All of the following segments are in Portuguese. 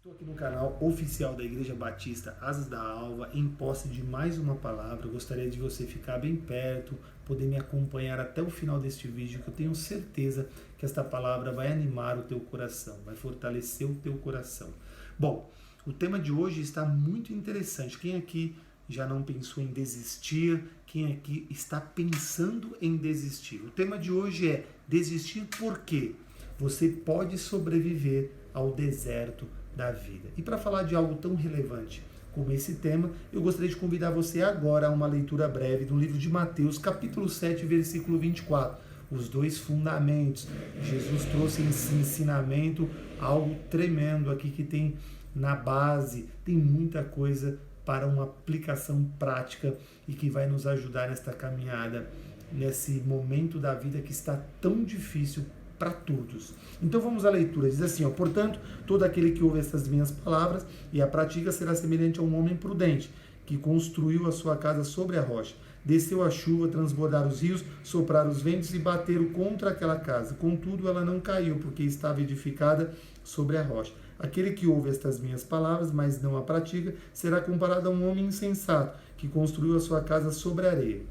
Estou aqui no canal oficial da Igreja Batista Asas da Alva, em posse de mais uma palavra. Eu gostaria de você ficar bem perto, poder me acompanhar até o final deste vídeo, que eu tenho certeza que esta palavra vai animar o teu coração, vai fortalecer o teu coração. Bom, o tema de hoje está muito interessante. Quem aqui já não pensou em desistir? Quem aqui está pensando em desistir? O tema de hoje é desistir por quê? Você pode sobreviver ao deserto da vida. E para falar de algo tão relevante como esse tema, eu gostaria de convidar você agora a uma leitura breve do livro de Mateus, capítulo 7, versículo 24. Os dois fundamentos. Jesus trouxe esse ensinamento, algo tremendo aqui que tem na base, tem muita coisa para uma aplicação prática e que vai nos ajudar nesta caminhada, nesse momento da vida que está tão difícil para todos. Então vamos à leitura. Diz assim, portanto, todo aquele que ouve estas minhas palavras e a pratica será semelhante a um homem prudente, que construiu a sua casa sobre a rocha. Desceu a chuva, transbordaram os rios, sopraram os ventos e bateram contra aquela casa. Contudo, ela não caiu, porque estava edificada sobre a rocha. Aquele que ouve estas minhas palavras, mas não a pratica, será comparado a um homem insensato, que construiu a sua casa sobre a areia.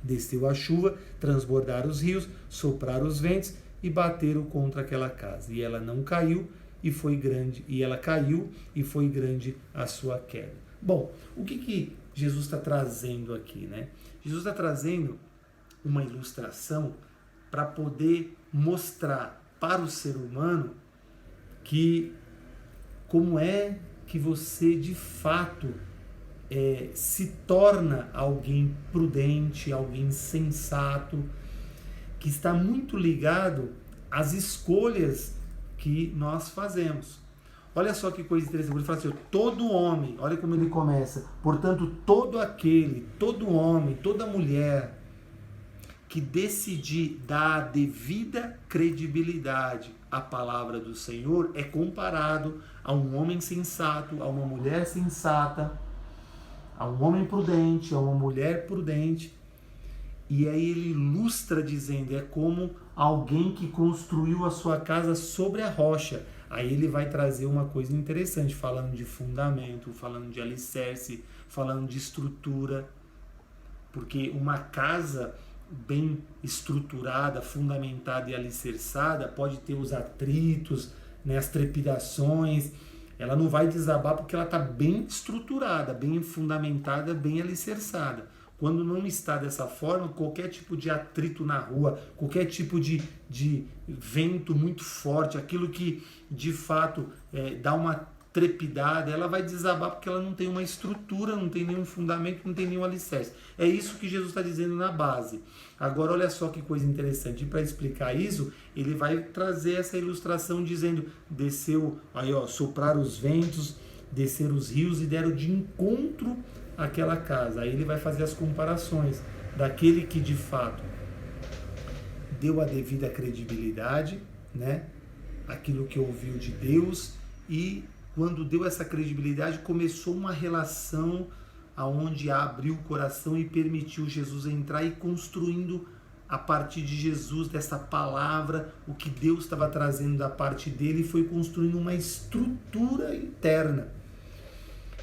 Desceu a chuva, transbordaram os rios, sopraram os ventos e bateram contra aquela casa. E ela não caiu, e foi grande, e ela caiu, e foi grande a sua queda. Bom, o que Jesus está trazendo aqui, né? Jesus está trazendo uma ilustração para poder mostrar para o ser humano que como é que você de fato se torna alguém prudente, alguém sensato, que está muito ligado às escolhas que nós fazemos. Olha só que coisa interessante, ele fala assim, todo homem, olha como ele começa, portanto, todo aquele, todo homem, toda mulher que decidir dar a devida credibilidade à palavra do Senhor é comparado a um homem sensato, a uma mulher sensata, a um homem prudente, a uma mulher prudente. E aí ele ilustra dizendo, é como alguém que construiu a sua casa sobre a rocha. Aí ele vai trazer uma coisa interessante, falando de fundamento, falando de alicerce, falando de estrutura. Porque uma casa bem estruturada, fundamentada e alicerçada pode ter os atritos, né, as trepidações. Ela não vai desabar porque ela está bem estruturada, bem fundamentada, bem alicerçada. Quando não está dessa forma, qualquer tipo de atrito na rua, qualquer tipo de vento muito forte, aquilo que de fato dá uma trepidada, ela vai desabar porque ela não tem uma estrutura, não tem nenhum fundamento, não tem nenhum alicerce. É isso que Jesus está dizendo na base. Agora olha só que coisa interessante, e para explicar isso, ele vai trazer essa ilustração dizendo, desceu, aí sopraram os ventos, desceram os rios e deram de encontro aquela casa. Aí ele vai fazer as comparações daquele que de fato deu a devida credibilidade, né? Aquilo que ouviu de Deus, e quando deu essa credibilidade começou uma relação aonde abriu o coração e permitiu Jesus entrar e construindo a partir de Jesus, dessa palavra, o que Deus estava trazendo da parte dele, foi construindo uma estrutura interna.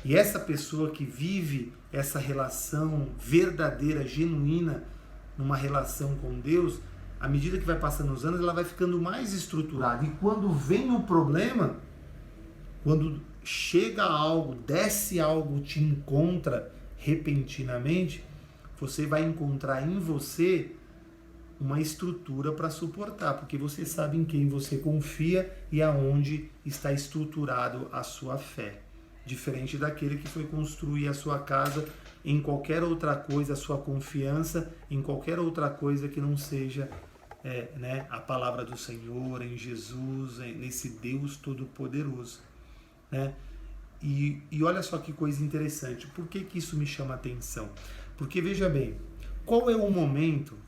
E essa pessoa que vive essa relação verdadeira, genuína, numa relação com Deus, à medida que vai passando os anos, ela vai ficando mais estruturada. E quando vem o problema, quando chega algo, desce algo, te encontra repentinamente, você vai encontrar em você uma estrutura para suportar, porque você sabe em quem você confia e aonde está estruturado a sua fé. Diferente daquele que foi construir a sua casa em qualquer outra coisa, a sua confiança em qualquer outra coisa que não seja a palavra do Senhor, em Jesus, nesse Deus Todo-Poderoso. Né? E olha só que coisa interessante, por que isso me chama a atenção? Porque veja bem, qual é o momento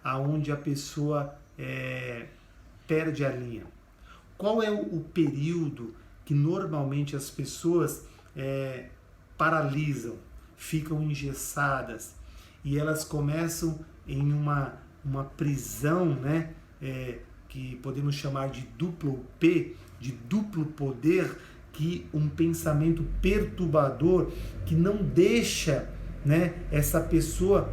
aonde a pessoa perde a linha? Qual é o período que normalmente as pessoas paralisam, ficam engessadas e elas começam em uma prisão, né, que podemos chamar de duplo P, de duplo poder, que um pensamento perturbador que não deixa, né, essa pessoa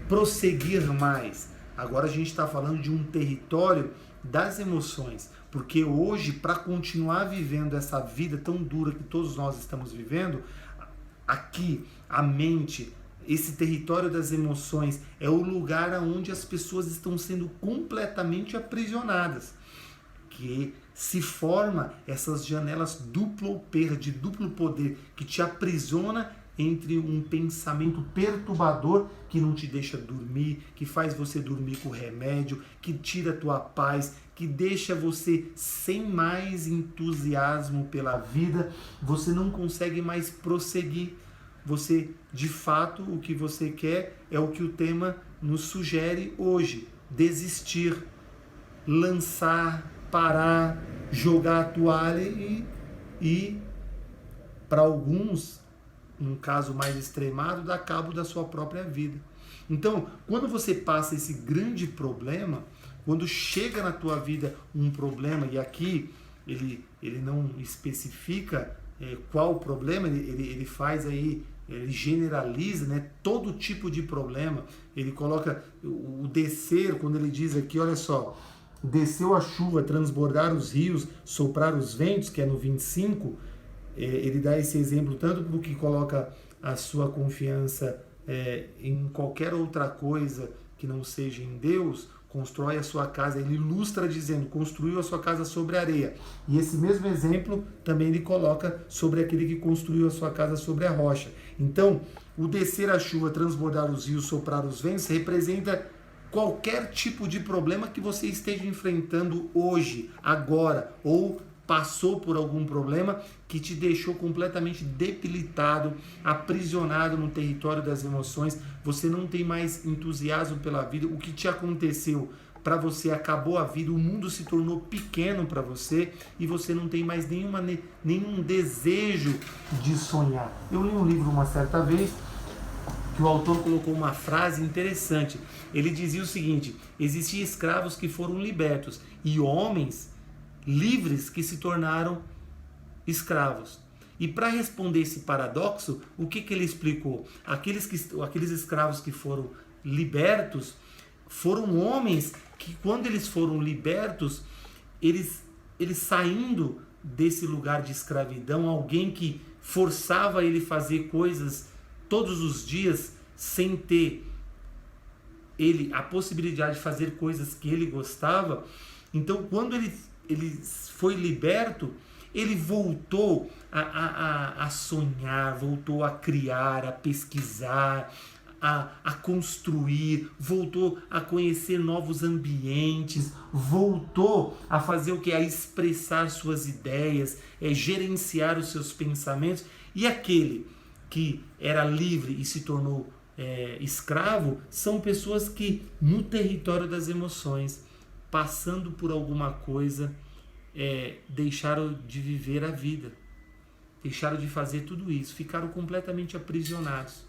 prosseguir mais. Agora a gente está falando de um território das emoções, porque hoje, para continuar vivendo essa vida tão dura que todos nós estamos vivendo, aqui a mente, esse território das emoções, é o lugar onde as pessoas estão sendo completamente aprisionadas, que se forma essas janelas de duplo poder, que te aprisiona entre um pensamento perturbador que não te deixa dormir, que faz você dormir com remédio, que tira a tua paz, que deixa você sem mais entusiasmo pela vida, você não consegue mais prosseguir. Você, de fato, o que você quer é o que o tema nos sugere hoje: desistir, lançar, parar, jogar a toalha e para alguns, um caso mais extremado, dar cabo da sua própria vida. Então, quando você passa esse grande problema, quando chega na tua vida um problema, e aqui ele não especifica qual o problema, ele faz aí, ele generaliza, né, todo tipo de problema, ele coloca o descer, quando ele diz aqui, olha só, desceu a chuva, transbordar os rios, soprar os ventos, que é no 25, ele dá esse exemplo tanto para o que coloca a sua confiança em qualquer outra coisa que não seja em Deus, constrói a sua casa, ele ilustra dizendo, construiu a sua casa sobre areia. E esse mesmo exemplo também ele coloca sobre aquele que construiu a sua casa sobre a rocha. Então, o descer a chuva, transbordar os rios, soprar os ventos, representa qualquer tipo de problema que você esteja enfrentando hoje, agora, ou passou por algum problema que te deixou completamente debilitado, aprisionado no território das emoções, você não tem mais entusiasmo pela vida, o que te aconteceu para você, acabou a vida, o mundo se tornou pequeno para você e você não tem mais nenhum desejo de sonhar. Eu li um livro uma certa vez que o autor colocou uma frase interessante. Ele dizia o seguinte: existiam escravos que foram libertos e homens livres que se tornaram escravos. E para responder esse paradoxo, o que ele explicou? Aqueles escravos que foram libertos foram homens que, quando eles foram libertos, eles saindo desse lugar de escravidão, alguém que forçava ele a fazer coisas todos os dias sem ter a possibilidade de fazer coisas que ele gostava. Então, quando ele foi liberto, ele voltou a sonhar, voltou a criar, a pesquisar, a construir, voltou a conhecer novos ambientes, voltou a fazer o que? A expressar suas ideias, gerenciar os seus pensamentos. E aquele que era livre e se tornou escravo, são pessoas que, no território das emoções, passando por alguma coisa, deixaram de viver a vida, deixaram de fazer tudo isso, ficaram completamente aprisionados.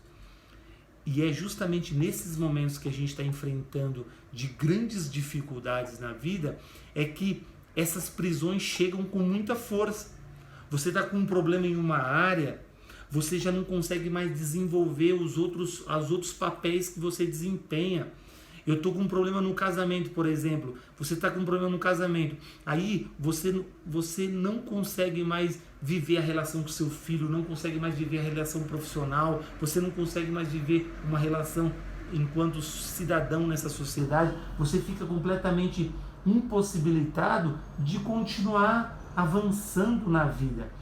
E é justamente nesses momentos que a gente está enfrentando de grandes dificuldades na vida, é que essas prisões chegam com muita força. Você está com um problema em uma área, você já não consegue mais desenvolver os outros papéis que você desempenha. Eu estou com um problema no casamento, por exemplo. Você está com um problema no casamento. Aí você não consegue mais viver a relação com seu filho, não consegue mais viver a relação profissional, você não consegue mais viver uma relação enquanto cidadão nessa sociedade. Você fica completamente impossibilitado de continuar avançando na vida.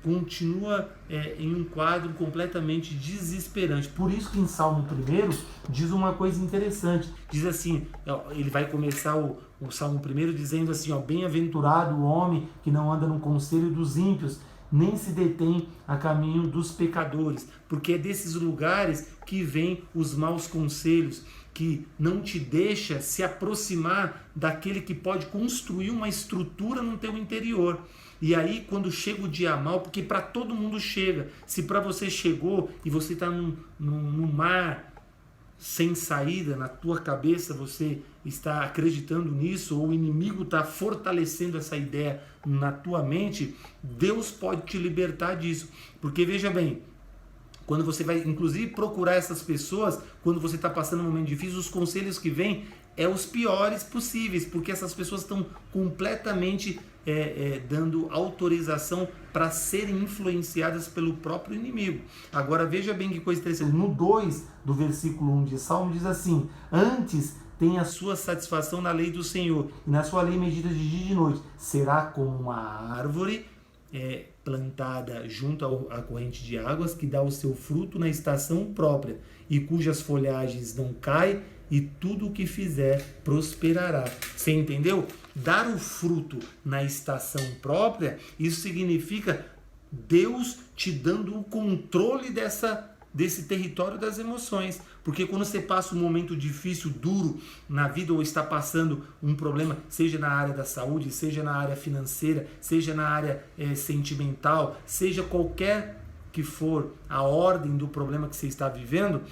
Continua em um quadro completamente desesperante. Por isso que em Salmo 1 diz uma coisa interessante. Diz assim, ele vai começar o Salmo 1 dizendo assim, bem-aventurado o homem que não anda no conselho dos ímpios, nem se detém a caminho dos pecadores, porque é desses lugares que vêm os maus conselhos, que não te deixa se aproximar daquele que pode construir uma estrutura no teu interior. E aí, quando chega o dia mal, porque para todo mundo chega, se para você chegou e você está no mar sem saída na tua cabeça, você está acreditando nisso, ou o inimigo está fortalecendo essa ideia na tua mente, Deus pode te libertar disso. Porque veja bem, quando você vai inclusive procurar essas pessoas, quando você está passando um momento difícil, os conselhos que vêm é os piores possíveis, porque essas pessoas estão completamente dando autorização para serem influenciadas pelo próprio inimigo. Agora veja bem que coisa interessante, no 2 do versículo 1 de Salmo diz assim: antes tem a sua satisfação na lei do Senhor, e na sua lei medita de dia e de noite, será como uma árvore plantada junto à corrente de águas, que dá o seu fruto na estação própria, e cujas folhagens não caem, e tudo o que fizer prosperará. Você entendeu? Dar o fruto na estação própria, isso significa Deus te dando o controle desse território das emoções. Porque quando você passa um momento difícil, duro na vida, ou está passando um problema, seja na área da saúde, seja na área financeira, seja na área sentimental, seja qualquer que for a ordem do problema que você está vivendo,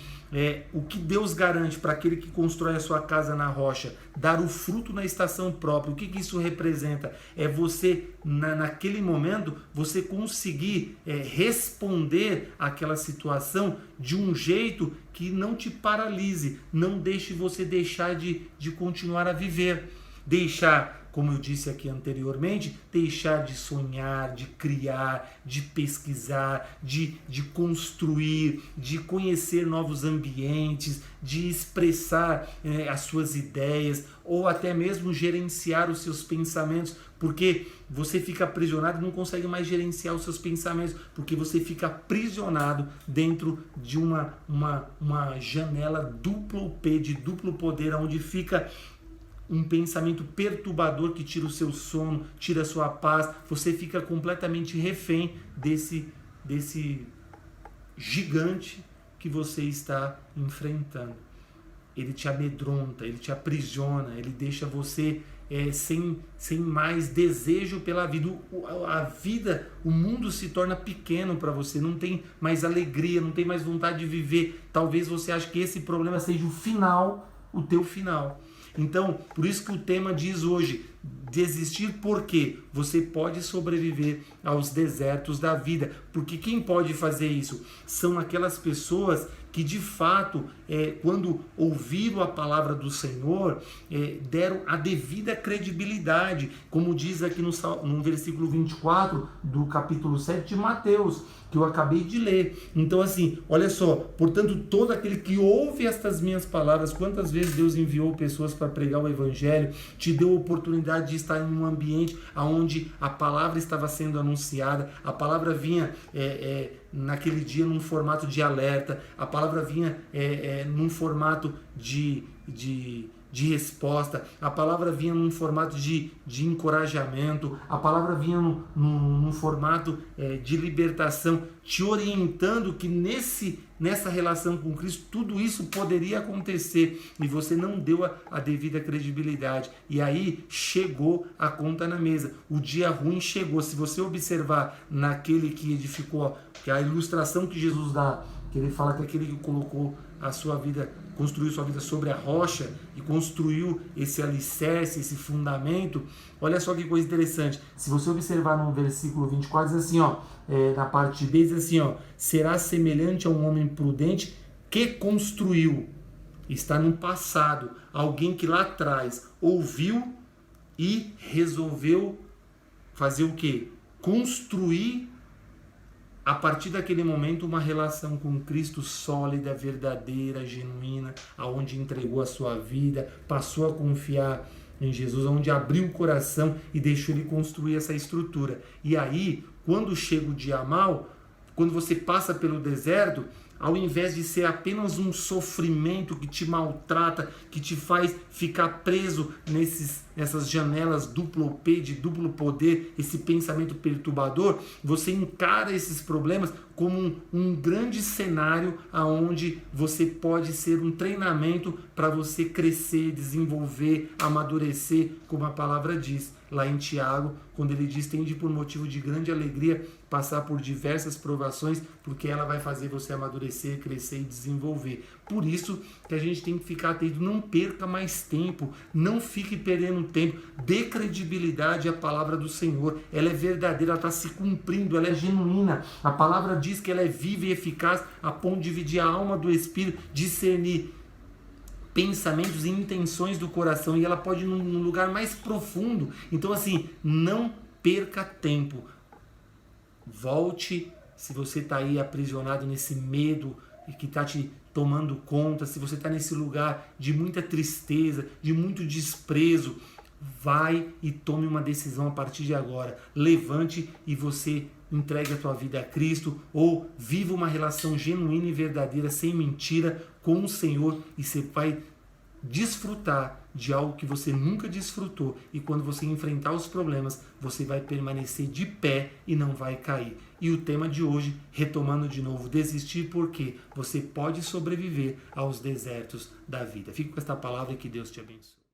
o que Deus garante para aquele que constrói a sua casa na rocha, dar o fruto na estação própria. O que isso representa? É você, naquele momento, você conseguir responder àquela situação de um jeito que não te paralise, não deixe você deixar de continuar a viver. Deixar, como eu disse aqui anteriormente, deixar de sonhar, de criar, de pesquisar, de construir, de conhecer novos ambientes, de expressar as suas ideias, ou até mesmo gerenciar os seus pensamentos, porque você fica aprisionado e não consegue mais gerenciar os seus pensamentos, porque você fica aprisionado dentro de uma janela duplo P, de duplo poder, onde fica um pensamento perturbador que tira o seu sono, tira a sua paz. Você fica completamente refém desse gigante que você está enfrentando. Ele te amedronta, ele te aprisiona, ele deixa você sem mais desejo pela vida. A vida, o mundo se torna pequeno para você, não tem mais alegria, não tem mais vontade de viver. Talvez você ache que esse problema seja o teu final. Então, por isso que o tema diz hoje, desistir porque você pode sobreviver aos desertos da vida. Porque quem pode fazer isso? São aquelas pessoas que de fato, quando ouviram a palavra do Senhor, deram a devida credibilidade, como diz aqui no versículo 24 do capítulo 7 de Mateus, que eu acabei de ler. Então assim, olha só, portanto, todo aquele que ouve estas minhas palavras, quantas vezes Deus enviou pessoas para pregar o Evangelho, te deu a oportunidade de estar em um ambiente onde a palavra estava sendo anunciada, a palavra vinha naquele dia num formato de alerta, a palavra vinha num formato de resposta, a palavra vinha num formato de encorajamento, a palavra vinha num formato de libertação, te orientando que nessa relação com Cristo tudo isso poderia acontecer, e você não deu a devida credibilidade, e aí chegou a conta na mesa, o dia ruim chegou. Se você observar naquele que edificou, que é a ilustração que Jesus dá, que ele fala que aquele que colocou a sua vida, construiu sua vida sobre a rocha e construiu esse alicerce, esse fundamento. Olha só que coisa interessante. Se você observar no versículo 24, diz assim, na parte B, diz assim, será semelhante a um homem prudente que construiu. Está no passado. Alguém que lá atrás ouviu e resolveu fazer o quê? Construir a partir daquele momento uma relação com Cristo sólida, verdadeira, genuína, aonde entregou a sua vida, passou a confiar em Jesus, onde abriu o coração e deixou ele construir essa estrutura. E aí, quando chega o dia mau, quando você passa pelo deserto, ao invés de ser apenas um sofrimento que te maltrata, que te faz ficar preso nessas janelas duplo P, de duplo poder, esse pensamento perturbador, você encara esses problemas como um grande cenário onde você pode ser um treinamento para você crescer, desenvolver, amadurecer, como a palavra diz lá em Tiago, quando ele diz: tende por motivo de grande alegria passar por diversas provações, porque ela vai fazer você amadurecer, crescer e desenvolver. Por isso que a gente tem que ficar atento, não perca mais tempo, não fique perdendo tempo, dê credibilidade à palavra do Senhor, ela é verdadeira, ela está se cumprindo, ela é genuína, a palavra diz que ela é viva e eficaz, a ponto de dividir a alma do Espírito, discernir pensamentos e intenções do coração, e ela pode ir num lugar mais profundo. Então assim, não perca tempo, volte. Se você está aí aprisionado nesse medo e que está te tomando conta, se você está nesse lugar de muita tristeza, de muito desprezo, vai e tome uma decisão a partir de agora. Levante e você entregue a tua vida a Cristo, ou viva uma relação genuína e verdadeira, sem mentira, com o Senhor, e você vai desfrutar de algo que você nunca desfrutou, e quando você enfrentar os problemas, você vai permanecer de pé e não vai cair. E o tema de hoje, retomando de novo, desistir porque você pode sobreviver aos desertos da vida. Fique com esta palavra e que Deus te abençoe.